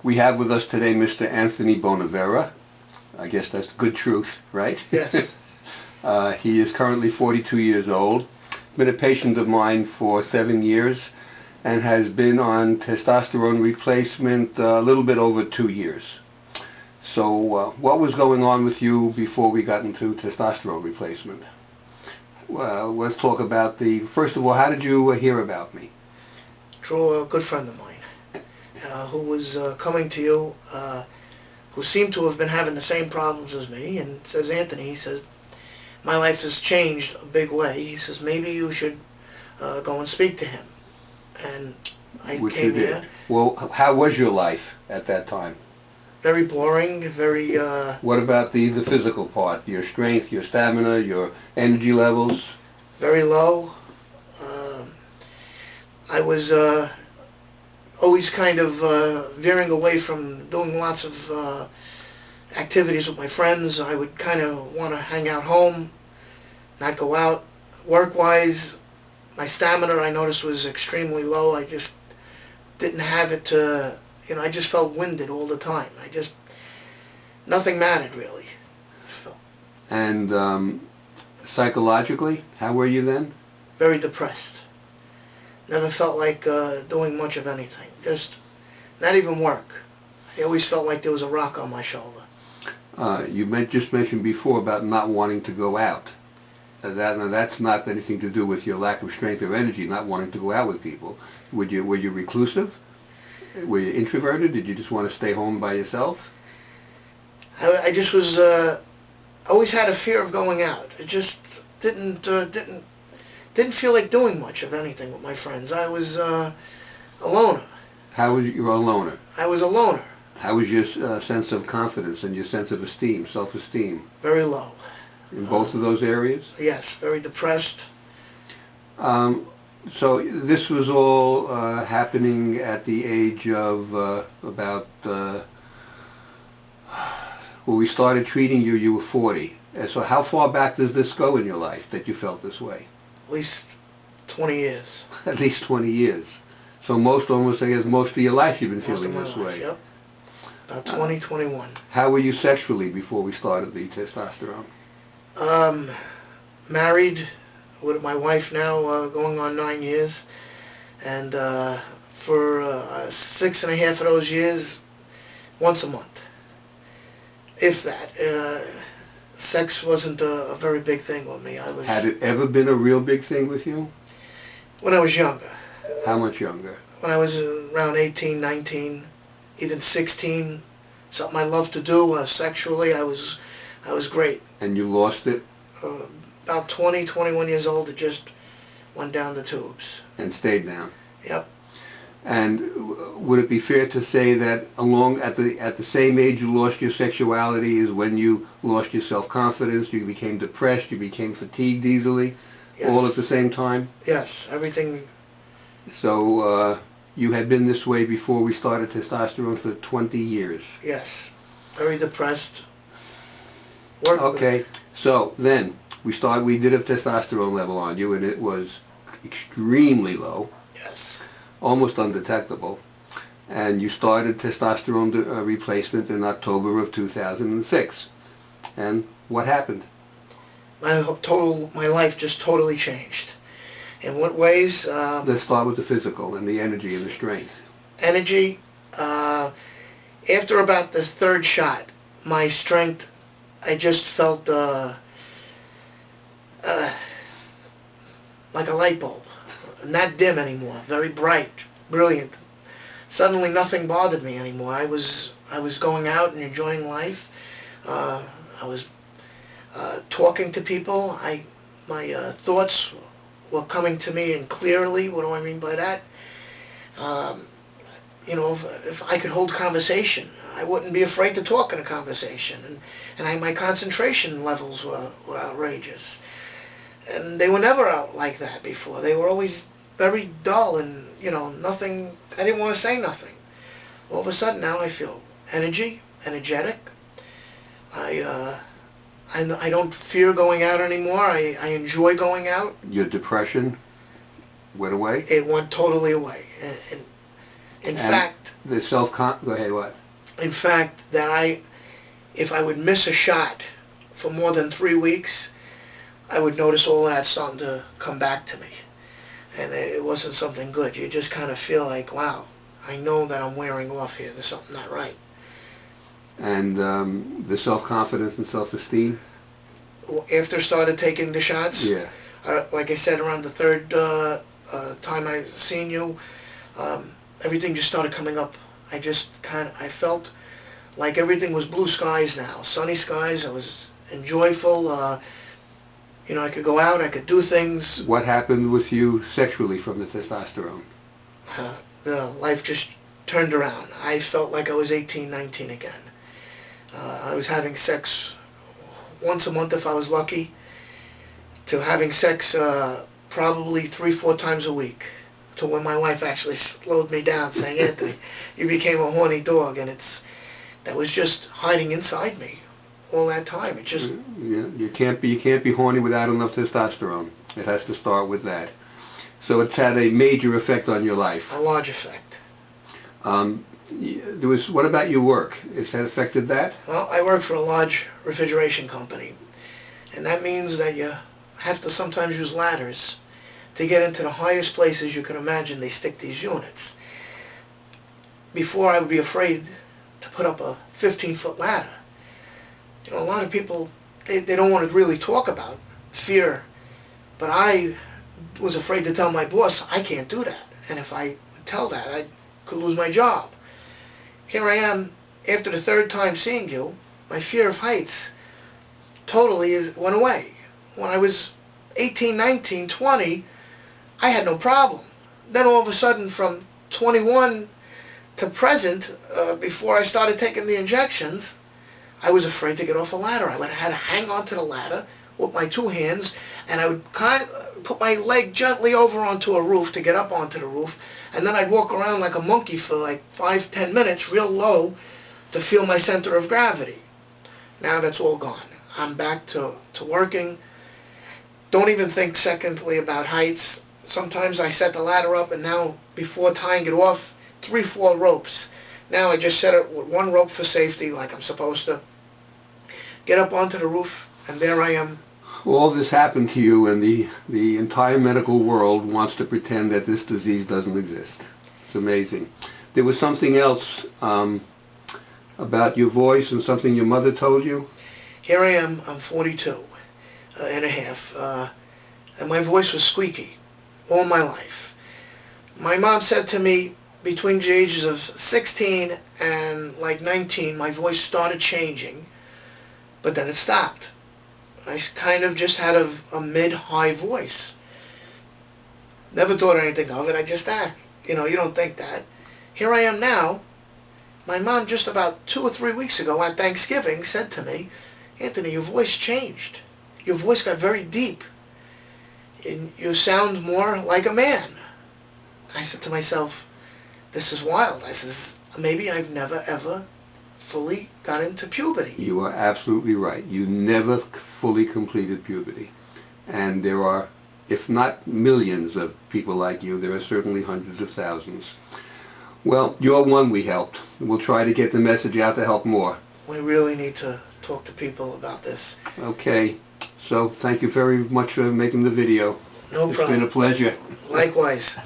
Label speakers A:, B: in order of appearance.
A: We have with us today Mr. Anthony Bonavera. I guess that's good truth, right?
B: Yes.
A: He is currently 42 years old, been a patient of mine for 7 years, and has been on testosterone replacement a little bit over 2 years. So what was going on with you before we got into testosterone replacement? Well, let's talk about first of all, how did you hear about me?
B: Through a good friend of mine who was coming to you, who seemed to have been having the same problems as me, and says, Anthony, he says, my life has changed a big way. He says, maybe you should go and speak to him. And I
A: Which
B: came
A: you did.
B: here.
A: Well, how was your life at that time?
B: Very boring, very...
A: What about the physical part? Your strength, your stamina, your energy levels?
B: very low. I was always kind of veering away from doing lots of activities with my friends. I would kind of want to hang out home, not go out. Work-wise, my stamina, I noticed, was extremely low. I just didn't have it to, I just felt winded all the time. Nothing mattered, really. So,
A: And psychologically, how were you then?
B: very depressed. Never felt like doing much of anything. Just, not even work. I always felt like there was a rock on my shoulder.
A: You just mentioned before about not wanting to go out. That's not anything to do with your lack of strength or energy, not wanting to go out with people. Were you reclusive? Were you introverted? Did you just want to stay home by yourself?
B: I just was, always had a fear of going out. It just didn't feel like doing much of anything with my friends. I was a loner.
A: How was you a loner?
B: I was a loner.
A: How was your sense of confidence and your sense of esteem, self-esteem?
B: Very low.
A: In both of those areas?
B: Yes, very depressed.
A: So this was all happening at the age of about, when we started treating you, you were 40. So how far back does this go in your life that you felt this way?
B: At least 20 years.
A: At least 20 years. So almost, I guess, most of your life you've been
B: Most
A: feeling
B: of my
A: this
B: life,
A: way.
B: yep. About 20, 21.
A: How were you sexually before we started the testosterone?
B: Married with my wife now, going on 9 years. And for 6.5 of those years, once a month. If that. Sex wasn't a very big thing with me.
A: Had it ever been a real big thing with you?
B: When I was younger.
A: How much younger?
B: When I was around 18, 19, even 16, something I loved to do sexually, I was great.
A: And you lost it?
B: About 20, 21 years old, it just went down the tubes.
A: And stayed down?
B: Yep.
A: And would it be fair to say that at the same age you lost your sexuality is when you lost your self-confidence, you became depressed, you became fatigued easily,
B: Yes.
A: all at the same time?
B: Yes, everything.
A: So you had been this way before we started testosterone for 20 years?
B: Yes. Very depressed.
A: Okay, so then we did a testosterone level on you and it was extremely low.
B: Yes.
A: Almost undetectable, and you started testosterone replacement in October of 2006. And what happened?
B: My life just totally changed. In what ways?
A: Let's start with the physical and the energy and the strength.
B: Energy. After about the third shot, my strength, I just felt like a light bulb. Not dim anymore, very bright, brilliant. Suddenly nothing bothered me anymore. I was going out and enjoying life. I was talking to people. My thoughts were coming to me and clearly. What do I mean by that? If I could hold conversation, I wouldn't be afraid to talk in a conversation. And my concentration levels were outrageous. And they were never out like that before. They were always very dull and, nothing. I didn't want to say nothing. All of a sudden now I feel energetic. I don't fear going out anymore. I enjoy going out.
A: Your depression went away?
B: It went totally away. And In fact,
A: the go ahead, what?
B: In fact, if I would miss a shot for more than 3 weeks, I would notice all of that starting to come back to me. And it wasn't something good. You just kind of feel like, wow, I know that I'm wearing off here. There's something not right.
A: And the self-confidence and self-esteem?
B: After I started taking the shots,
A: yeah.
B: Like I said, around the third time I seen you, everything just started coming up. I felt like everything was blue skies now, sunny skies. I was enjoyable. You know, I could go out, I could do things.
A: What happened with you sexually from the testosterone?
B: The life just turned around. I felt like I was 18, 19 again. I was having sex once a month if I was lucky, to having sex probably 3-4 times a week, to when my wife actually slowed me down saying, Anthony, you became a horny dog, and that was just hiding inside me all that time. It just...
A: Yeah, you can't be horny without enough testosterone. It has to start with that. So it's had a major effect on your life.
B: A large effect.
A: What about your work? Has that affected that?
B: Well, I work for a large refrigeration company, and that means that you have to sometimes use ladders to get into the highest places you can imagine they stick these units. Before, I would be afraid to put up a 15-foot ladder. You know, a lot of people, they don't want to really talk about fear, but I was afraid to tell my boss I can't do that. And if I would tell that, I could lose my job. Here I am, after the third time seeing you, my fear of heights totally went away. When I was 18, 19, 20, I had no problem. Then all of a sudden, from 21 to present, before I started taking the injections, I was afraid to get off a ladder. I would have had to hang onto the ladder with my 2 hands, and I would put my leg gently over onto a roof to get up onto the roof, and then I'd walk around like a monkey for like 5-10 minutes, real low, to feel my center of gravity. Now that's all gone. I'm back to working. Don't even think secondly about heights. Sometimes I set the ladder up, and now, before tying it off, 3-4 ropes. Now I just set it with 1 rope for safety, like I'm supposed to. Get up onto the roof, and there I am.
A: All this happened to you, and the entire medical world wants to pretend that this disease doesn't exist. It's amazing. There was something else about your voice and something your mother told you?
B: Here I am, I'm 42 and a half, and my voice was squeaky all my life. My mom said to me, between the ages of 16 and like 19, my voice started changing, but then it stopped. I kind of just had a mid-high voice. Never thought anything of it. I just, you know, you don't think that. Here I am now. My mom just about 2 or 3 weeks ago at Thanksgiving said to me, Anthony, your voice changed. Your voice got very deep. And you sound more like a man. I said to myself, this is wild. I says, maybe I've never ever fully got into puberty.
A: You are absolutely right. You never fully completed puberty. And there are, if not millions of people like you, there are certainly hundreds of thousands. Well, you're one we helped. We'll try to get the message out to help more.
B: We really need to talk to people about this.
A: Okay. So thank you very much for making the video.
B: No problem.
A: It's been a pleasure.
B: Likewise.